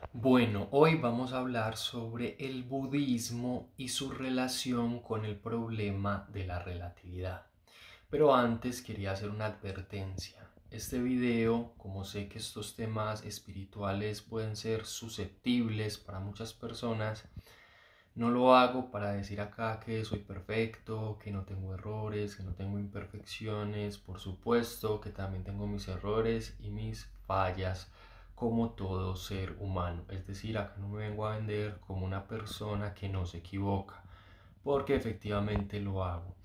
Bueno, hoy vamos a hablar sobre el budismo y su relación con el problema de la relatividad. Pero antes quería hacer una advertencia. Este video, como sé que estos temas espirituales pueden ser susceptibles para muchas personas, no lo hago para decir acá que soy perfecto, que no tengo errores, que no tengo imperfecciones. Por supuesto que también tengo mis errores y mis fallas como todo ser humano. Es decir, acá no me vengo a vender como una persona que no se equivoca, porque efectivamente lo hago.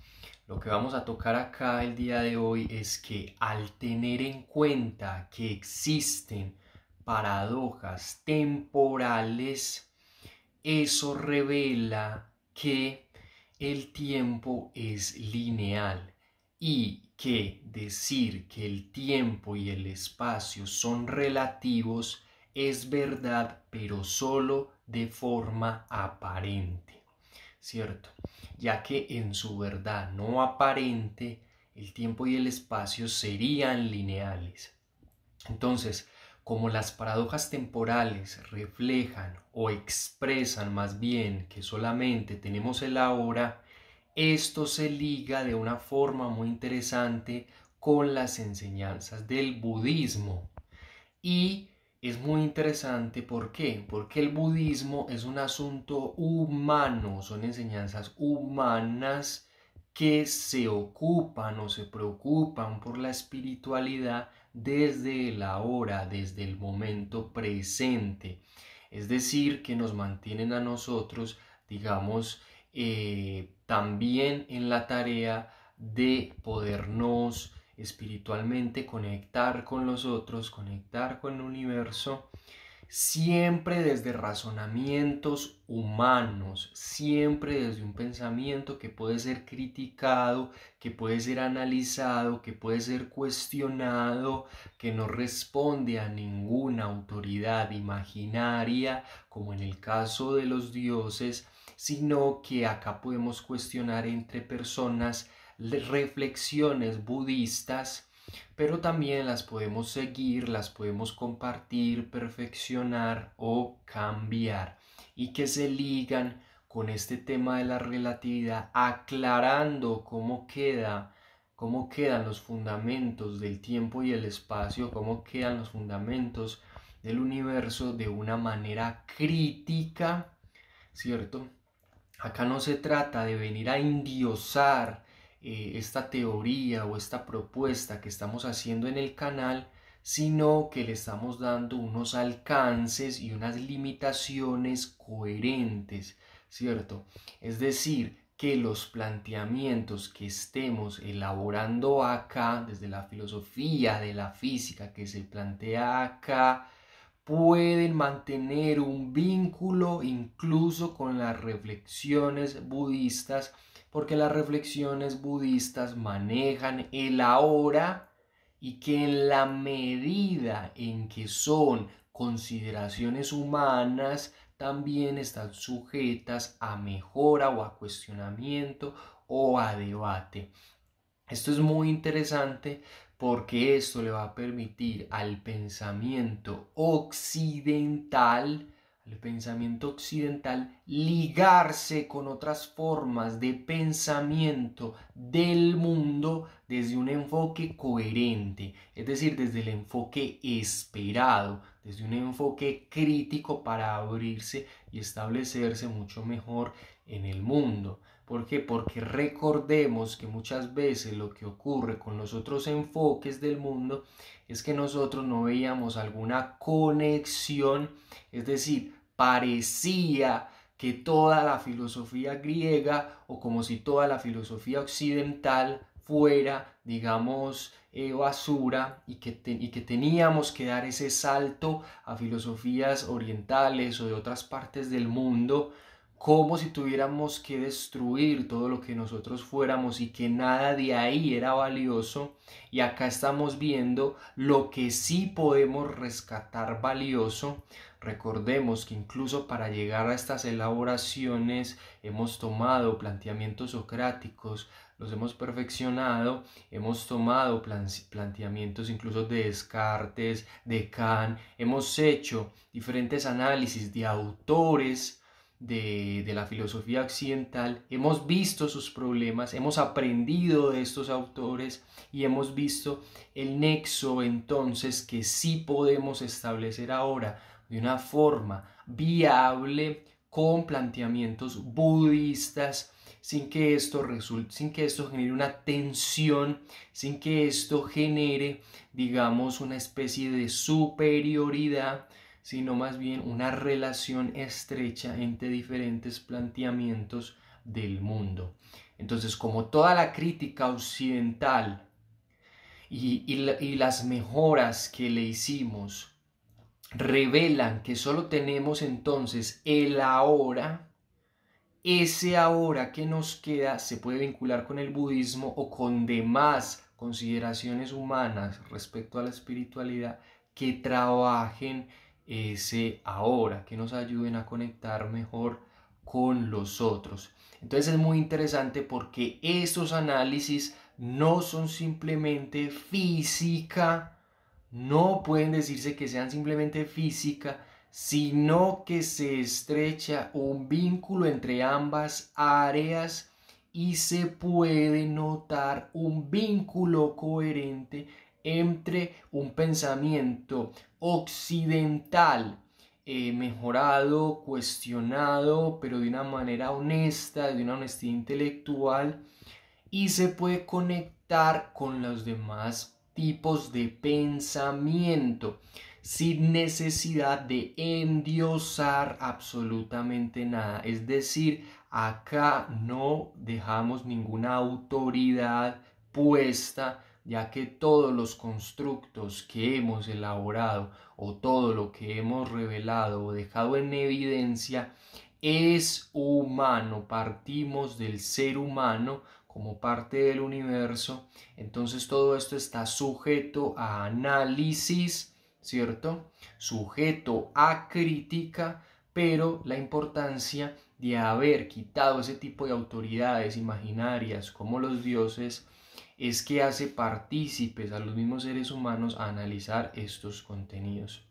Lo que vamos a tocar acá el día de hoy es que al tener en cuenta que existen paradojas temporales, eso revela que el tiempo es lineal y que decir que el tiempo y el espacio son relativos es verdad, pero solo de forma aparente, ¿cierto? Ya que en su verdad no aparente, el tiempo y el espacio serían lineales. Entonces, como las paradojas temporales reflejan o expresan más bien que solamente tenemos el ahora, esto se liga de una forma muy interesante con las enseñanzas del budismo. Y es muy interesante, ¿por qué? Porque el budismo es un asunto humano, son enseñanzas humanas que se ocupan o se preocupan por la espiritualidad desde el ahora, desde el momento presente. Es decir, que nos mantienen a nosotros, digamos, también en la tarea de podernos espiritualmente conectar con los otros, conectar con el universo, siempre desde razonamientos humanos, siempre desde un pensamiento que puede ser criticado, que puede ser analizado, que puede ser cuestionado, que no responde a ninguna autoridad imaginaria, como en el caso de los dioses, sino que acá podemos cuestionar entre personas reflexiones budistas, pero también las podemos seguir, las podemos compartir, perfeccionar o cambiar, y que se ligan con este tema de la relatividad, aclarando cómo quedan los fundamentos del tiempo y el espacio, cómo quedan los fundamentos del universo de una manera crítica, ¿cierto? Acá no se trata de venir a endiosar esta teoría o esta propuesta que estamos haciendo en el canal, sino que le estamos dando unos alcances y unas limitaciones coherentes, ¿cierto? Es decir, que los planteamientos que estemos elaborando acá, desde la filosofía de la física que se plantea acá, pueden mantener un vínculo incluso con las reflexiones budistas, porque las reflexiones budistas manejan el ahora y que en la medida en que son consideraciones humanas, también están sujetas a mejora o a cuestionamiento o a debate. Esto es muy interesante porque esto le va a permitir al pensamiento occidental, ligarse con otras formas de pensamiento del mundo desde un enfoque coherente, es decir, desde el enfoque esperado, desde un enfoque crítico para abrirse y establecerse mucho mejor en el mundo. ¿Por qué? Porque recordemos que muchas veces lo que ocurre con los otros enfoques del mundo es que nosotros no veíamos alguna conexión, es decir, parecía que toda la filosofía griega o como si toda la filosofía occidental fuera, digamos, basura y que teníamos que dar ese salto a filosofías orientales o de otras partes del mundo como si tuviéramos que destruir todo lo que nosotros fuéramos y que nada de ahí era valioso. Y acá estamos viendo lo que sí podemos rescatar valioso. Recordemos que incluso para llegar a estas elaboraciones hemos tomado planteamientos socráticos, los hemos perfeccionado, hemos tomado planteamientos incluso de Descartes, de Kant, hemos hecho diferentes análisis de autores de la filosofía occidental, hemos visto sus problemas, hemos aprendido de estos autores y hemos visto el nexo entonces que sí podemos establecer ahora de una forma viable con planteamientos budistas, sin que esto genere una tensión, sin que esto genere, digamos, una especie de superioridad, sino más bien una relación estrecha entre diferentes planteamientos del mundo. Entonces, como toda la crítica occidental y las mejoras que le hicimos revelan que solo tenemos entonces el ahora, ese ahora que nos queda se puede vincular con el budismo o con demás consideraciones humanas respecto a la espiritualidad que trabajen ese ahora, que nos ayuden a conectar mejor con los otros. Entonces es muy interesante porque estos análisis no son simplemente física, no pueden decirse que sean simplemente física, sino que se estrecha un vínculo entre ambas áreas y se puede notar un vínculo coherente entre un pensamiento occidental mejorado, cuestionado, pero de una manera honesta, de una honestidad intelectual, y se puede conectar con los demás tipos de pensamiento sin necesidad de endiosar absolutamente nada. Es decir, acá no dejamos ninguna autoridad puesta, ya que todos los constructos que hemos elaborado o todo lo que hemos revelado o dejado en evidencia es humano. Partimos del ser humano como parte del universo. Entonces todo esto está sujeto a análisis, ¿cierto? Sujeto a crítica, pero la importancia de haber quitado ese tipo de autoridades imaginarias como los dioses es que hace partícipes a los mismos seres humanos a analizar estos contenidos.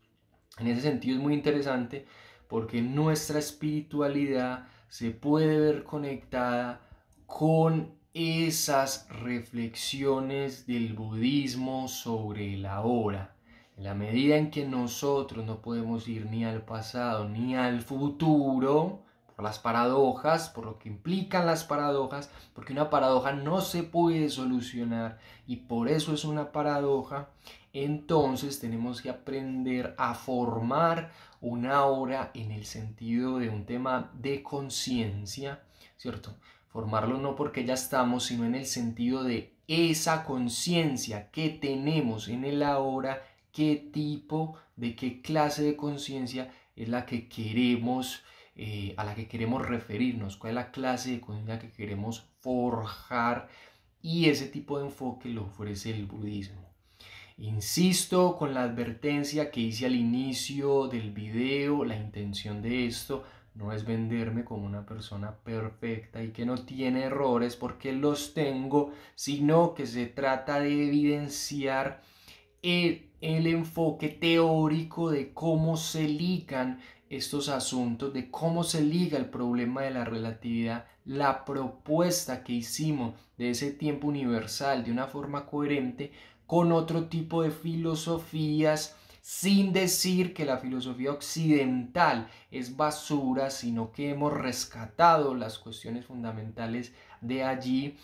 En ese sentido es muy interesante porque nuestra espiritualidad se puede ver conectada con esas reflexiones del budismo sobre el ahora. En la medida en que nosotros no podemos ir ni al pasado ni al futuro, por las paradojas, por lo que implican las paradojas, porque una paradoja no se puede solucionar y por eso es una paradoja, entonces tenemos que aprender a formar una hora en el sentido de un tema de conciencia, ¿cierto? Formarlo no porque ya estamos, sino en el sentido de esa conciencia que tenemos en el ahora, qué tipo, de qué clase de conciencia es la que queremos, a la que queremos referirnos, cuál es la clase de conciencia que queremos forjar, y ese tipo de enfoque lo ofrece el budismo. Insisto con la advertencia que hice al inicio del video, la intención de esto no es venderme como una persona perfecta y que no tiene errores, porque los tengo, sino que se trata de evidenciar el enfoque teórico de cómo se ligan estos asuntos, de cómo se liga el problema de la relatividad, la propuesta que hicimos de ese tiempo universal de una forma coherente con otro tipo de filosofías, sin decir que la filosofía occidental es basura, sino que hemos rescatado las cuestiones fundamentales de allí.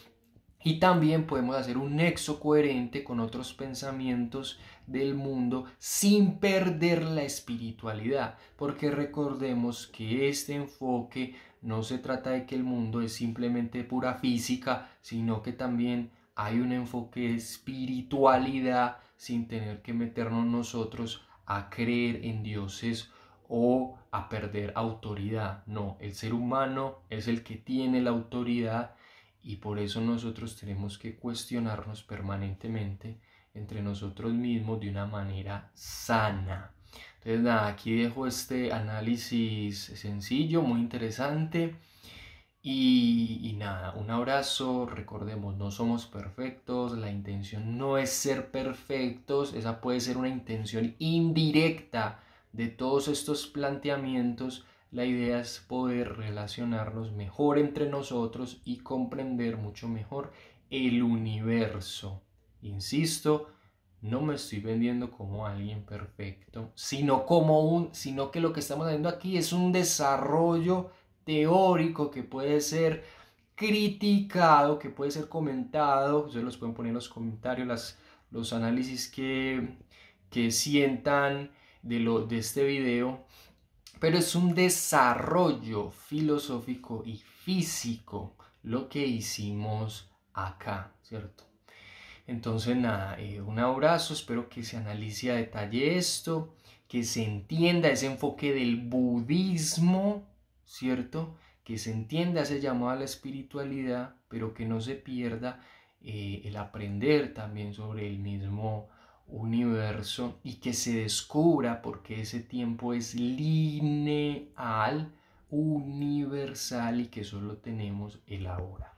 Y también podemos hacer un nexo coherente con otros pensamientos del mundo sin perder la espiritualidad, porque recordemos que este enfoque no se trata de que el mundo es simplemente pura física, sino que también hay un enfoque de espiritualidad sin tener que meternos nosotros a creer en dioses o a perder autoridad. No, el ser humano es el que tiene la autoridad y por eso nosotros tenemos que cuestionarnos permanentemente entre nosotros mismos de una manera sana. Entonces nada, aquí dejo este análisis sencillo, muy interesante. Y nada, un abrazo, recordemos, no somos perfectos, la intención no es ser perfectos, esa puede ser una intención indirecta de todos estos planteamientos. La idea es poder relacionarnos mejor entre nosotros y comprender mucho mejor el universo. Insisto, no me estoy vendiendo como alguien perfecto, sino que lo que estamos haciendo aquí es un desarrollo teórico que puede ser criticado, que puede ser comentado. Ustedes los pueden poner en los comentarios los análisis que sientan de este video. Pero es un desarrollo filosófico y físico lo que hicimos acá, ¿cierto? Entonces, nada, un abrazo, espero que se analice a detalle esto, que se entienda ese enfoque del budismo, ¿cierto? Que se entienda ese llamado a la espiritualidad, pero que no se pierda el aprender también sobre el mismo universo y que se descubra por qué ese tiempo es lineal, universal y que solo tenemos el ahora.